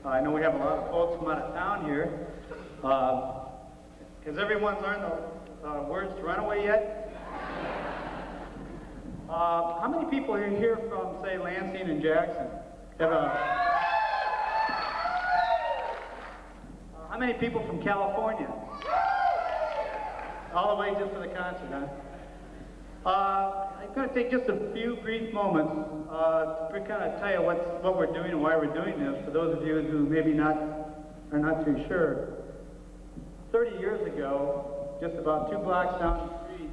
I know we have a lot of folks from out of town here. Has everyone learned the words to Runaway yet? How many people are here from, say, Lansing and Jackson? How many people from California? All the way just for the concert, huh? I'm going to take just a few brief moments to kind of tell you what we're doing and why we're doing this, for those of you who maybe are not too sure. 30 years ago, just about 2 blocks down the street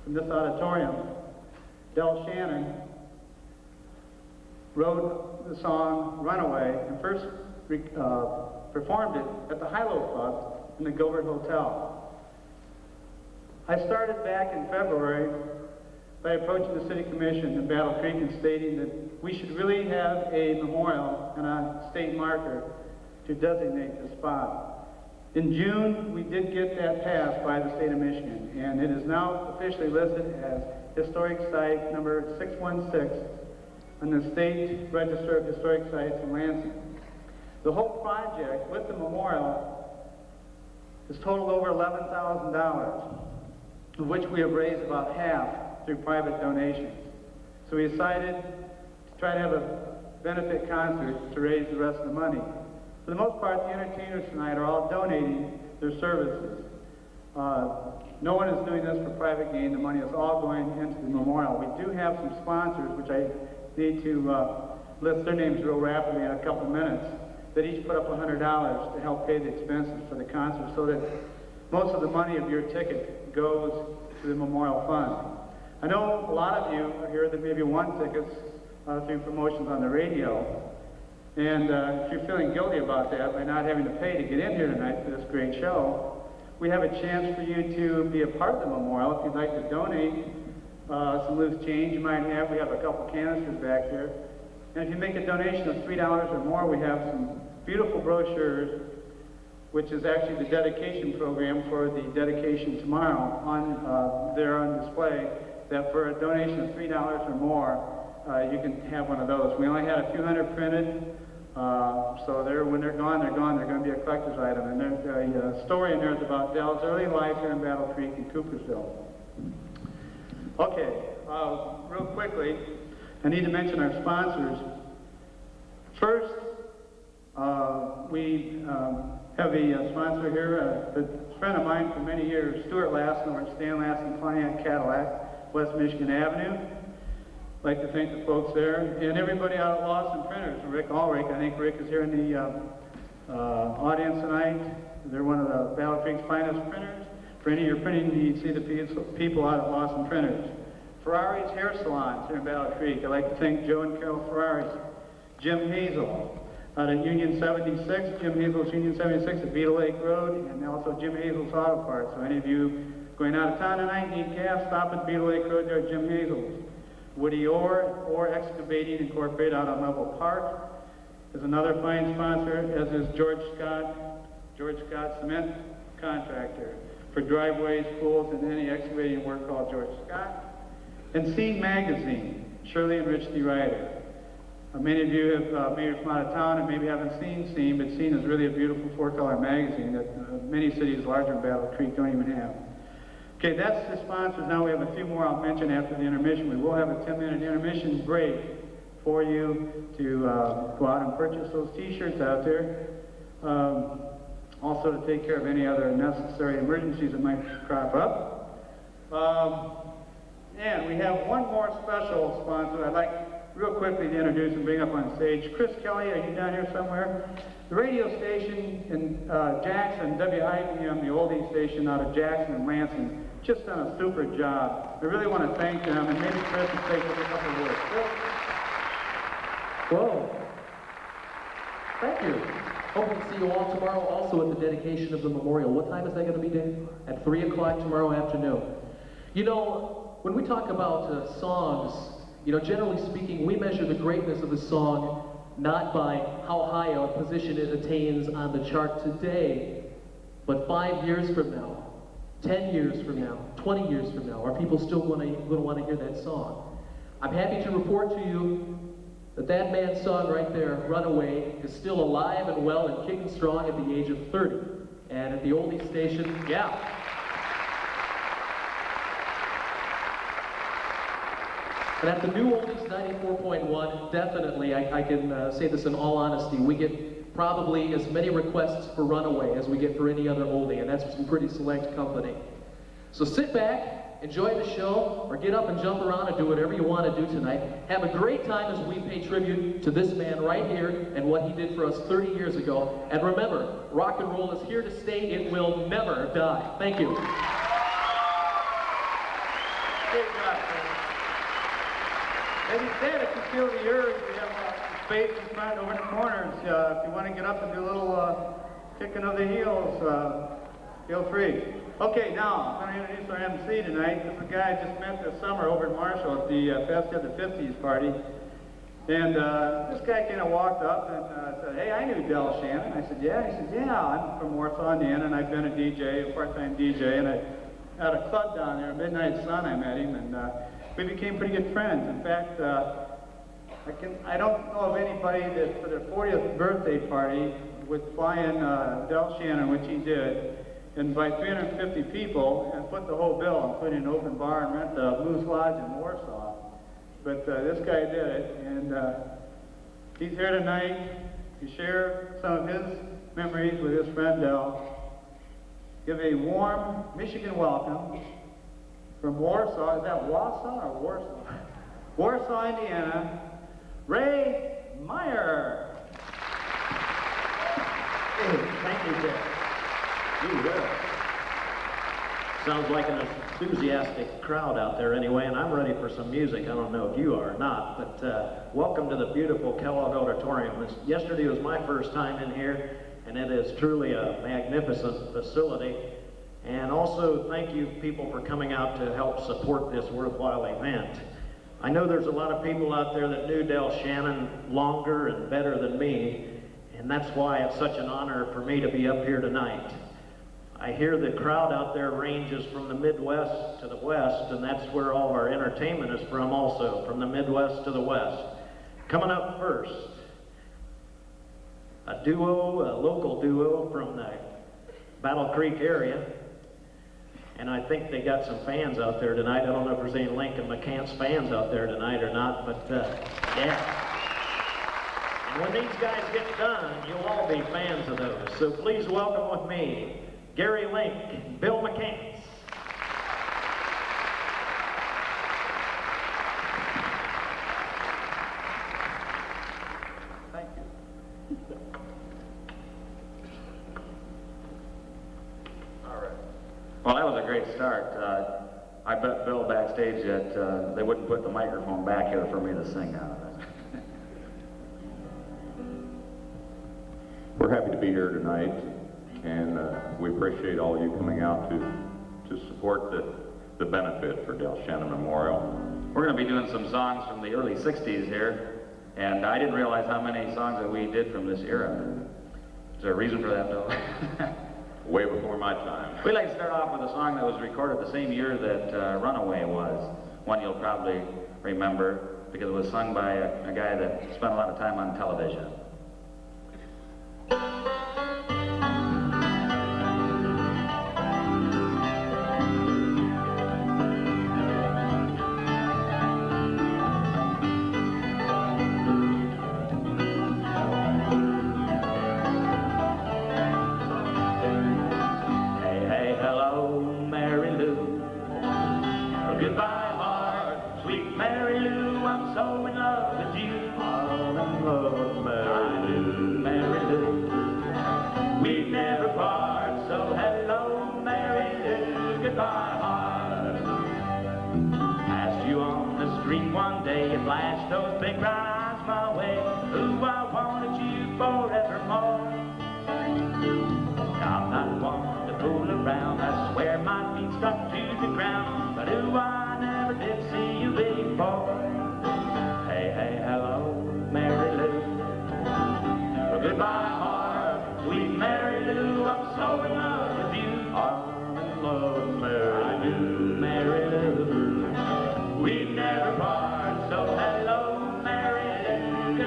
from this auditorium, Shannon wrote the song Runaway and first performed it at the Hilo Club in the Gilbert Hotel. I started back in February by approaching the City Commission in Battle Creek and stating that we should really have a memorial and a state marker to designate the spot. In June, we did get that passed by the state of Michigan, and it is now officially listed as Historic Site number 616 on the State Register of Historic Sites in Lansing. The whole project with the memorial has totaled over $11,000, of which we have raised about half through private donations. So we decided to try to have a benefit concert to raise the rest of the money. For the most part, the entertainers tonight are all donating their services. No one is doing this for private gain. The money is all going into the memorial. We do have some sponsors, which I need to list their names real rapidly in a couple of minutes, that each put up $100 to help pay the expenses for the concert, so that most of the money of your ticket goes to the memorial fund. I know a lot of you are here that maybe won tickets through promotions on the radio, and if you're feeling guilty about that by not having to pay to get in here tonight for this great show, we have a chance for you to be a part of the memorial. If you'd like to donate some loose change you might have, we have a couple canisters back there. And if you make a donation of $3 or more, we have some beautiful brochures, which is actually the dedication program for the dedication tomorrow there on display, that for a donation of $3 or more, you can have one of those. We only had a few hundred printed, so when they're gone, they're gone. They're going to be a collector's item. And there's a story in there about Dell's early life here in Battle Creek and Coopersville. Okay, real quickly, I need to mention our sponsors. First, we have a sponsor here, a friend of mine for many years, Stuart Lassen, or Stan Lassen Pontiac Cadillac, West Michigan Avenue. I'd like to thank the folks there, and everybody out at Lawson Printers, Rick Ulrich. I think Rick is here in the audience tonight. They're one of the Battle Creek's finest printers. For any of your printing needs, see the people out at Lawson Printers. Ferrari's Hair Salons here in Battle Creek. I'd like to thank Joe and Carol Ferrari. Jim Hazel out at Union 76. Jim Hazel's Union 76 at Beetle Lake Road, and also Jim Hazel's Auto Parts. So any of you going out of town tonight, need gas, stop at Beetle Lake Road there at Jim Hazel's. Woody Orr Excavating Incorporated out on Level Park is another fine sponsor, as is George Scott Cement Contractor for driveways, pools, and any excavating work called George Scott. And Scene Magazine, Shirley and Rich D. Ryder. Many of you have maybe from out of town and maybe haven't seen Scene, but Scene is really a beautiful 4-color magazine that many cities larger than Battle Creek don't even have. Okay, that's the sponsors. Now we have a few more I'll mention after the intermission. We will have a 10-minute intermission break for you to go out and purchase those t-shirts out there. Also to take care of any other necessary emergencies that might crop up. And we have one more special sponsor I'd like real quickly to introduce and bring up on stage. Chris Kelly, are you down here somewhere? The radio station in Jackson, WIBM, the oldie station out of Jackson and Lansing, just done a super job. I really want to thank them, and maybe Chris will take a couple of words. Whoa. Thank you. Hope to see you all tomorrow also at the dedication of the memorial. What time is that going to be, Dave? At 3 o'clock tomorrow afternoon. You know, when we talk about songs, you know, generally speaking, we measure the greatness of a song not by how high a position it attains on the chart today, but 5 years from now, 10 years from now, 20 years from now, are people still going to want to hear that song? I'm happy to report to you that man's song right there, Runaway, is still alive and well and kicking strong at the age of 30. And at the oldie station, yeah. And at the new oldies 94.1, definitely, I can say this in all honesty, we get probably as many requests for Runaway as we get for any other oldie, and that's some pretty select company. So sit back, enjoy the show, or get up and jump around and do whatever you want to do tonight. Have a great time as we pay tribute to this man right here and what he did for us 30 years ago. And remember, rock and roll is here to stay. It will never die. Thank you. Great job, man. As you said, if you feel the urge, we have space in front over in the corners. If you want to get up and do a little kicking of the heels, feel free. Okay, now, I'm going to introduce our MC tonight. This is a guy I just met this summer over in Marshall at the Fest of the 50s party. And this guy kind of walked up and said, "Hey, I knew Del Shannon." I said, "Yeah." He said, "Yeah, I'm from Warsaw, Indiana, and I've been a DJ, a part-time DJ, and I had a club down there, Midnight Sun. I met him, and we became pretty good friends. In fact, I don't know of anybody that for their 40th birthday party would fly in Del Shannon, which he did, invite 350 people and put the whole bill, including an open bar and rent the Blues Lodge in Warsaw. But this guy did it, and he's here tonight to share some of his memories with his friend Del. Give a warm Michigan welcome from Warsaw. Is that Wausau or Warsaw? Warsaw, Indiana, Ray Meyer. Hey, thank you, Jeff. You will. Sounds like an enthusiastic crowd out there anyway, and I'm ready for some music. I don't know if you are or not, but welcome to the beautiful Kellogg Auditorium. Yesterday was my first time in here, and it is truly a magnificent facility. And also, thank you people for coming out to help support this worthwhile event. I know there's a lot of people out there that knew Del Shannon longer and better than me, and that's why it's such an honor for me to be up here tonight. I hear the crowd out there ranges from the Midwest to the West, and that's where all of our entertainment is from also, from the Midwest to the West. Coming up first, a local duo from the Battle Creek area, and I think they got some fans out there tonight. I don't know if there's any Link and McCants fans out there tonight or not, but yeah. And when these guys get done, you'll all be fans of those. So please welcome with me, Gary Link, Bill McCants. Thank you. All right. Well, that was a great start. I bet Bill backstage that they wouldn't put the microphone back here for me to sing out of it. We're happy to be here tonight, and we appreciate all of you coming out to support the benefit for Del Shannon Memorial. We're going to be doing some songs from the early 60s here, and I didn't realize how many songs that we did from this era. Is there a reason for that, Bill? Way before my time. We'd like to start off with a song that was recorded the same year that Runaway was. One you'll probably remember because it was sung by a guy that spent a lot of time on television. One day you flashed those big eyes my way. Ooh, I wanted you forevermore. I'm not one to fool around. I swear my feet stuck to the ground. But ooh, I never did see you before. Hey, hey, hello, Mary Lou. Well, goodbye, heart, sweet Mary Lou. I'm so in love with you. I'm in love, Mary Lou, Mary Lou. We never part, so hello, Mary Lou.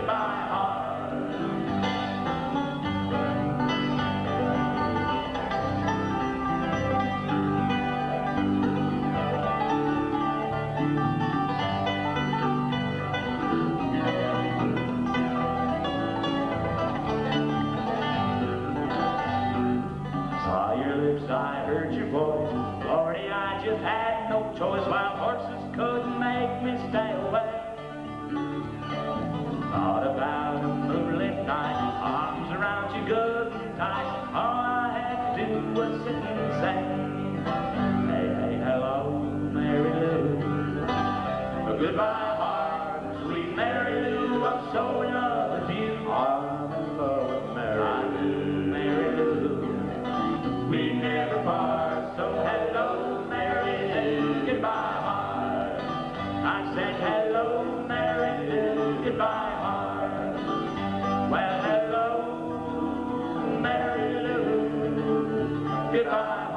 lips, I heard your voice. Lordy, I just had no choice. Wild horses couldn't make me stay away. Thought about a moonlit night, arms around you good and tight. All I had to do was sit and say, hey, hey, hello, Mary Lou. Goodbye, heart, sweet Mary Lou, I'm so in love with you. I'm in love with I'm Mary Lou. We never part, so hello, Mary Lou. Goodbye, heart. I said hello, Mary Lou. Goodbye, heart. Well, hello, Mary Lou. Goodbye,